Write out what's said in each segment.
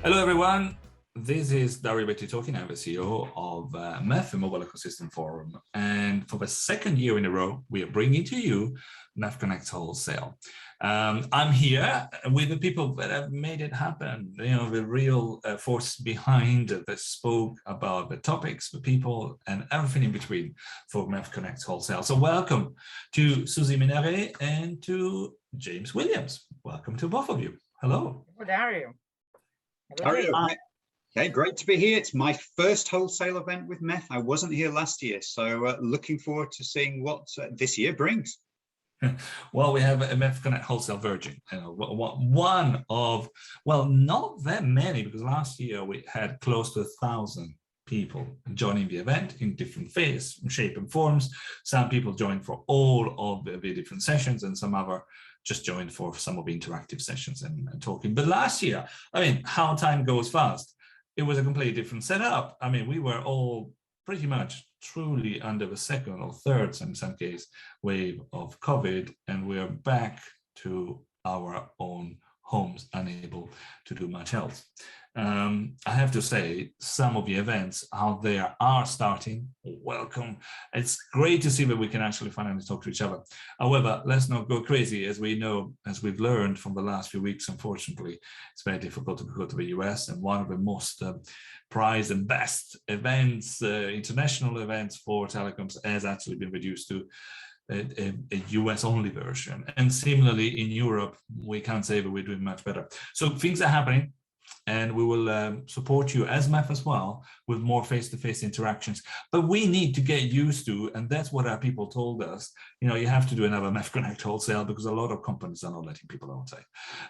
Hello, everyone. This is Dario Betti talking. I'm the CEO of MEF, the Mobile Ecosystem Forum. And for the second year in a row, we are bringing to you MEF CONNECTS Wholesale. I'm here with the people that have made it happen, the real force behind that spoke about the topics, the people, and everything in between for MEF CONNECTS Wholesale. So welcome to Suzy Menneret and to James Williams. Welcome to both of you. Hello. Hello, Dario. Dario, okay, great to be here. It's my first wholesale event with MEF. I wasn't here last year, so looking forward to seeing what this year brings. Well, we have a MEF Connect Wholesale Virgin, one of, well, not that many, because last year we had close to 1,000 people joining the event in different phases, shape and forms. Some people joined for all of the different sessions, and some other just joined for some of the interactive sessions and talking. But last year, I mean, how time goes fast. It was a completely different setup. I mean, we were all pretty much truly under the second or third, in some case, wave of COVID, and we are back to our own homes, unable to do much else. I have to say, some of the events out there are starting. Welcome. It's great to see that we can actually finally talk to each other. However, let's not go crazy. As we know, as we've learned from the last few weeks, unfortunately, it's very difficult to go to the US, and one of the most prized and best events, international events for telecoms, has actually been reduced to a US only version. And similarly in Europe, we can't say that we're doing much better. So things are happening, and we will support you as MEF as well with more face-to-face interactions. But we need to get used to, and that's what our people told us, you have to do another MEF Connect Wholesale, because a lot of companies are not letting people outside.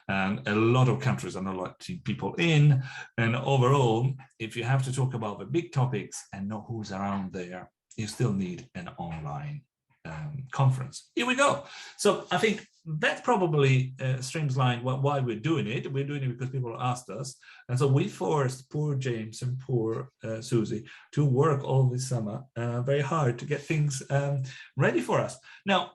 And a lot of countries are not letting people in. And overall, if you have to talk about the big topics and know who's around there, you still need an online conference. Here we go. So I think that probably streamlines why we're doing it. We're doing it because people asked us. And so we forced poor James and poor Suzy to work all this summer very hard to get things ready for us. Now,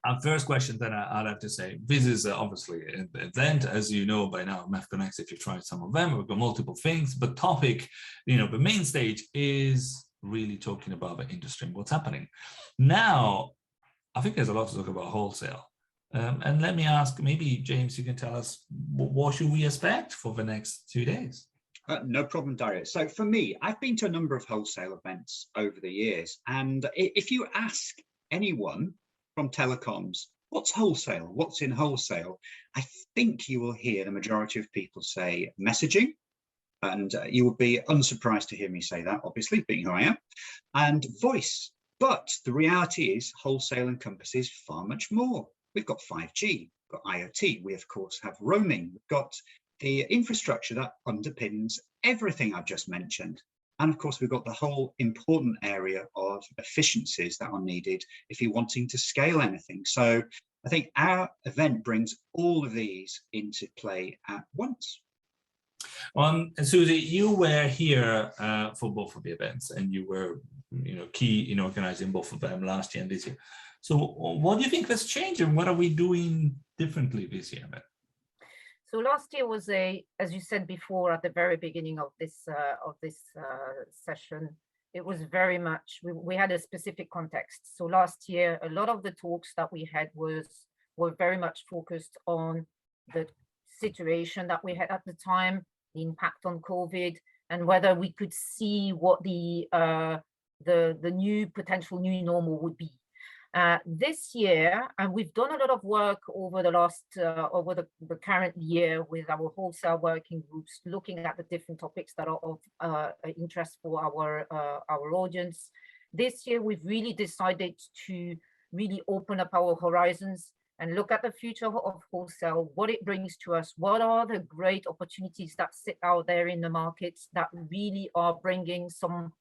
our first question that I'd have to say, this is obviously an event, as you know by now, MEF Connects, if you've tried some of them, we've got multiple things, but topic, the main stage is really talking about the industry and what's happening. Now, I think there's a lot to talk about wholesale. And let me ask, maybe, James, you can tell us, what should we expect for the next 2 days? No problem, Dario. So for me, I've been to a number of wholesale events over the years. And if you ask anyone from telecoms, what's wholesale? What's in wholesale? I think you will hear the majority of people say messaging. And you will be unsurprised to hear me say that, obviously, being who I am, and voice. But the reality is wholesale encompasses far much more. We've got 5G, we've got IoT, we of course have roaming, we've got the infrastructure that underpins everything I've just mentioned. And of course, we've got the whole important area of efficiencies that are needed if you're wanting to scale anything. So I think our event brings all of these into play at once. Suzy, you were here for both of the events, and you were key in organizing both of them last year and this year. So what do you think has changed, and what are we doing differently this year? So last year was as you said before at the very beginning of this session, it was very much, we had a specific context. So last year, a lot of the talks that we had were very much focused on the situation that we had at the time, the impact on COVID, and whether we could see what the new potential new normal would be. This year, and we've done a lot of work over the last over the current year with our wholesale working groups, looking at the different topics that are of interest for our audience. This year, we've really decided to really open up our horizons and look at the future of wholesale, what it brings to us, what are the great opportunities that sit out there in the markets that really are bringing some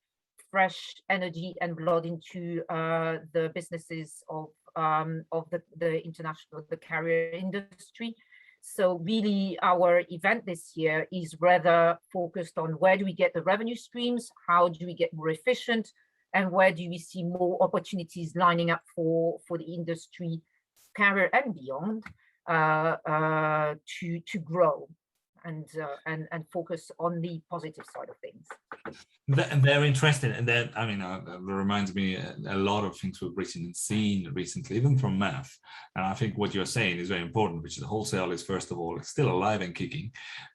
fresh energy and blood into the businesses of the international, the carrier industry. So really our event this year is rather focused on where do we get the revenue streams, how do we get more efficient, and where do we see more opportunities lining up for the industry, carrier and beyond, to grow. and focus on the positive side of things. They're interesting, and that, I mean, that reminds me a lot of things we've written and seen recently, even from MEF. And I think what you're saying is very important, which is wholesale is, first of all, it's still alive and kicking,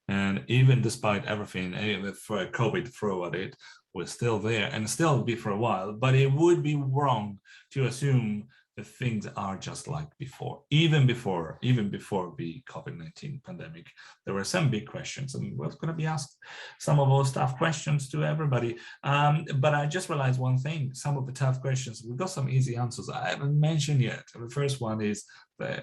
and even despite everything, even for COVID throw at it, we're still there and still be for a while. But it would be wrong to assume that things are just like before. Even before the COVID-19 pandemic, there were some big questions, and we're going to be asked some of those tough questions to everybody. But I just realized one thing: some of the tough questions, we've got some easy answers I haven't mentioned yet. The first one is the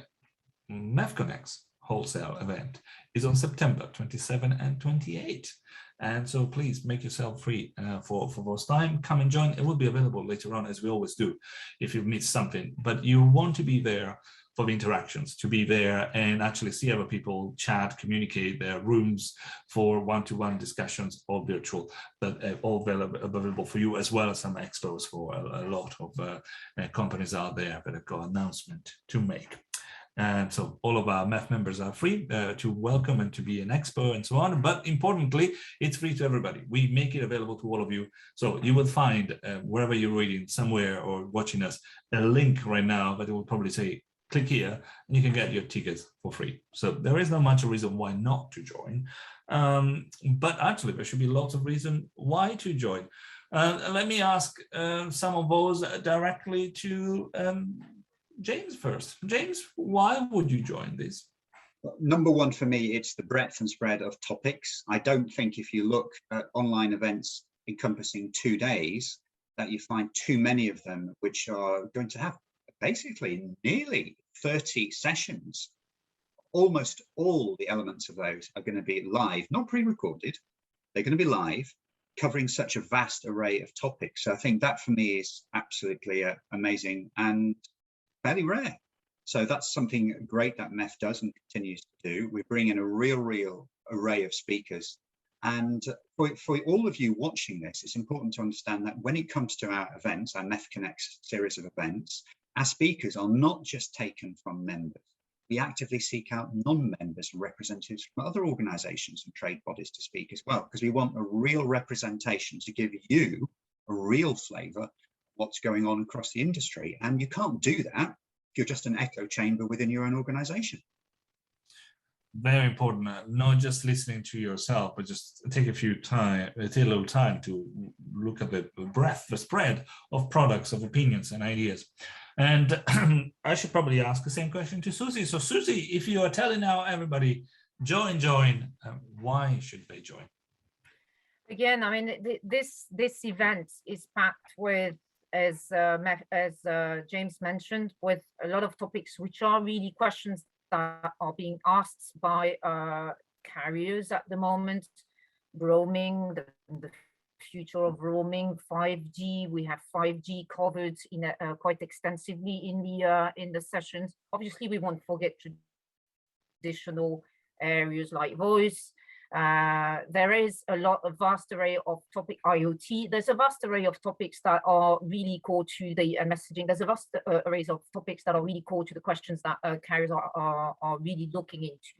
MEF CONNECTS Wholesale event is on September 27 and 28. And so please make yourself free for those time. Come and join. It will be available later on, as we always do, if you've missed something. But you want to be there for the interactions, to be there and actually see other people, chat, communicate. There are rooms for one-to-one discussions, all virtual, but all available for you, as well as some expos for a lot of companies out there that have got announcement to make. And so all of our MEF members are free to welcome and to be an expo and so on. But importantly, it's free to everybody. We make it available to all of you. So you will find wherever you're reading somewhere or watching us, a link right now that will probably say, click here, and you can get your tickets for free. So there is not much a reason why not to join. But actually, there should be lots of reason why to join. Let me ask some of those directly to James first. James, why would you join this? Number one, for me, it's the breadth and spread of topics. I don't think if you look at online events encompassing 2 days, that you find too many of them, which are going to have basically nearly 30 sessions. Almost all the elements of those are going to be live, not pre-recorded. They're going to be live, covering such a vast array of topics. So I think that for me is absolutely amazing and fairly rare. So that's something great that MEF does and continues to do. We bring in a real array of speakers. And for all of you watching this, it's important to understand that when it comes to our events, our MEF Connects series of events, our speakers are not just taken from members. We actively seek out non-members and representatives from other organizations and trade bodies to speak as well, because we want a real representation to give you a real flavor of what's going on across the industry. And you can't do that if you're just an echo chamber within your own organization. Very important, not just listening to yourself, but just take a little time to look at the breadth, the spread of products, of opinions and ideas. And I should probably ask the same question to Suzy. So Suzy, if you are telling now everybody, join, why should they join? Again, I mean, this event is packed with, as James mentioned, with a lot of topics which are really questions that are being asked by carriers at the moment. Roaming, the future of roaming, 5G. We have 5G covered in quite extensively in the sessions. Obviously, we won't forget traditional areas like voice. There is a vast array of topic IoT. There's a vast array of topics that are really core to the messaging. There's a vast array of topics that are really core to the questions that carriers are really looking into.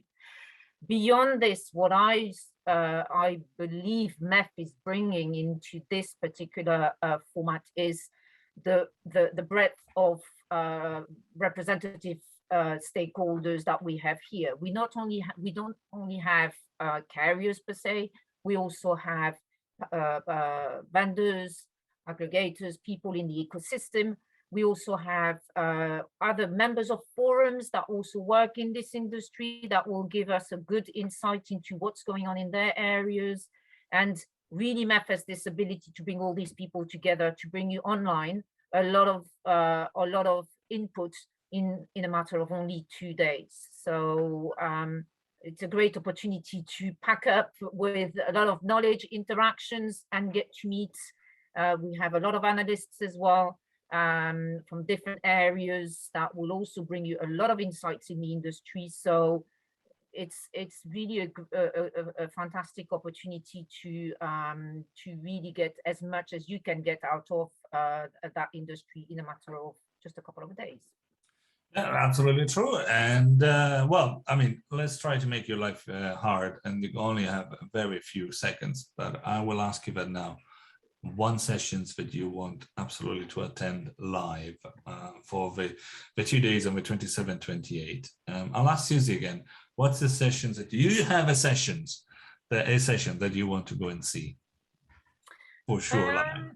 Beyond this, what I believe MEF is bringing into this particular format is the breadth of representative stakeholders that we have here. We don't only have carriers per se, we also have vendors, aggregators, people in the ecosystem. We also have other members of forums that also work in this industry that will give us a good insight into what's going on in their areas. And really MEF has this ability to bring all these people together, to bring you online a lot of input in a matter of only 2 days. So it's a great opportunity to pack up with a lot of knowledge, interactions, and get to meet. We have a lot of analysts as well from different areas that will also bring you a lot of insights in the industry. So it's really a fantastic opportunity to really get as much as you can get out of that industry in a matter of just a couple of days. Yeah, absolutely true. And well, I mean, let's try to make your life hard, and you only have a very few seconds. But I will ask you that now. One sessions that you want absolutely to attend live for the 2 days on the 27, 28. I'll ask Suzy again. What's the sessions that you have a session that you want to go and see? For sure, live.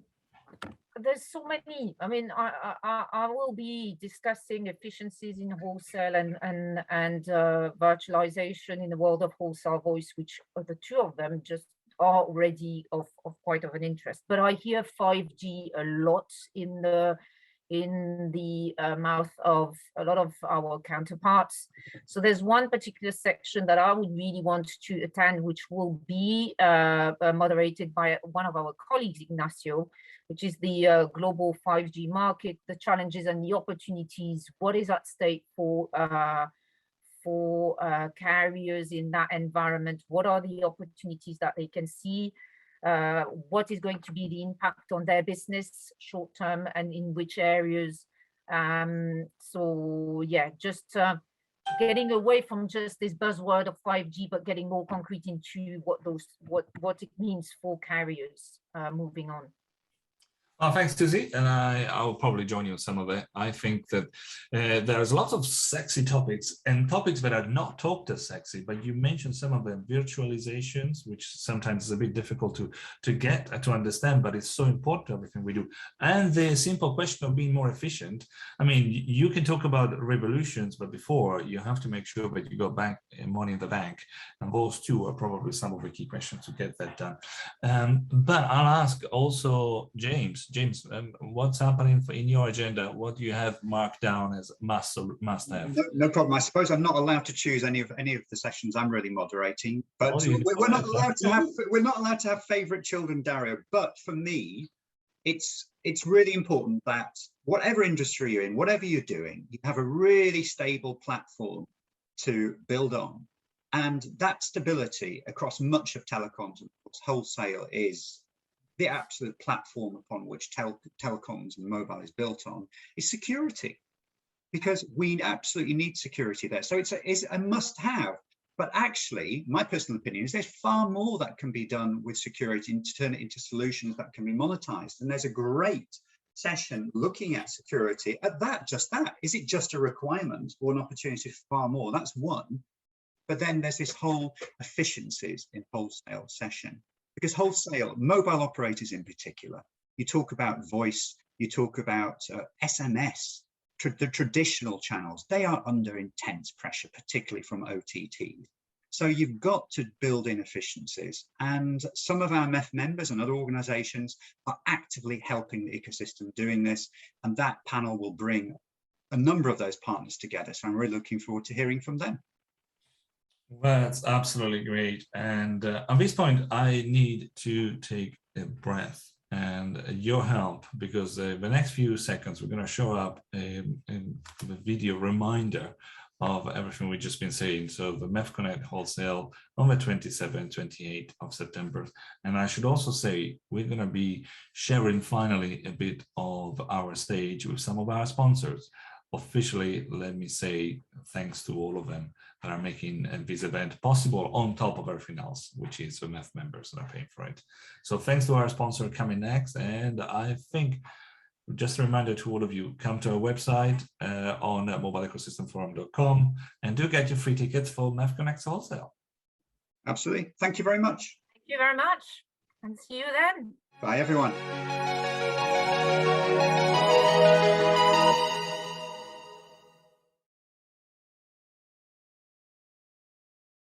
There's so many. I mean, I will be discussing efficiencies in wholesale and virtualization in the world of wholesale voice, which are the two of them just are already of quite of an interest. But I hear 5G a lot in the mouth of a lot of our counterparts. So there's one particular section that I would really want to attend, which will be moderated by one of our colleagues, Ignacio, which is the global 5G market, the challenges and the opportunities, what is at stake for carriers in that environment, what are the opportunities that they can see, what is going to be the impact on their business short term and in which areas. So yeah, just getting away from just this buzzword of 5G, but getting more concrete into what it means for carriers moving on. Oh, thanks, Suzy. And I'll probably join you on some of it. I think that there's lots of sexy topics and topics that are not talked as sexy, but you mentioned some of them, virtualizations, which sometimes is a bit difficult to get, to understand, but it's so important to everything we do. And the simple question of being more efficient. I mean, you can talk about revolutions, but before you have to make sure that you got money in the bank. And those two are probably some of the key questions to get that done. But I'll ask also James, what's happening in your agenda? What do you have marked down as must have? No problem. I suppose I'm not allowed to choose any of the sessions I'm really moderating, but we're not allowed to have favorite children, Dario. But for me, it's really important that whatever industry you're in, whatever you're doing, you have a really stable platform to build on. And that stability across much of telecoms and wholesale is the absolute platform upon which telecoms and mobile is built on, is security, because we absolutely need security there. So it's a must-have. But actually, my personal opinion is there's far more that can be done with security and to turn it into solutions that can be monetized. And there's a great session looking at security at just that. Is it just a requirement or an opportunity for far more? That's one. But then there's this whole efficiencies in wholesale session. Because wholesale, mobile operators in particular, you talk about voice, you talk about SMS, the traditional channels, they are under intense pressure, particularly from OTTs. So you've got to build in efficiencies. And some of our MEF members and other organizations are actively helping the ecosystem doing this. And that panel will bring a number of those partners together. So I'm really looking forward to hearing from them. That's absolutely great. And at this point, I need to take a breath and your help, because the next few seconds, we're going to show up a video reminder of everything we've just been saying. So the MEF Connect Wholesale on the 27th, 28th of September. And I should also say, we're going to be sharing finally a bit of our stage with some of our sponsors. Officially, let me say thanks to all of them that are making this event possible, on top of everything else, which is the MEF members that are paying for it. So thanks to our sponsor coming next. And I think just a reminder to all of you, come to our website on mobileecosystemforum.com and do get your free tickets for MEF CONNECTS Wholesale. Absolutely. Thank you very much. Thank you very much. And see you then. Bye, everyone.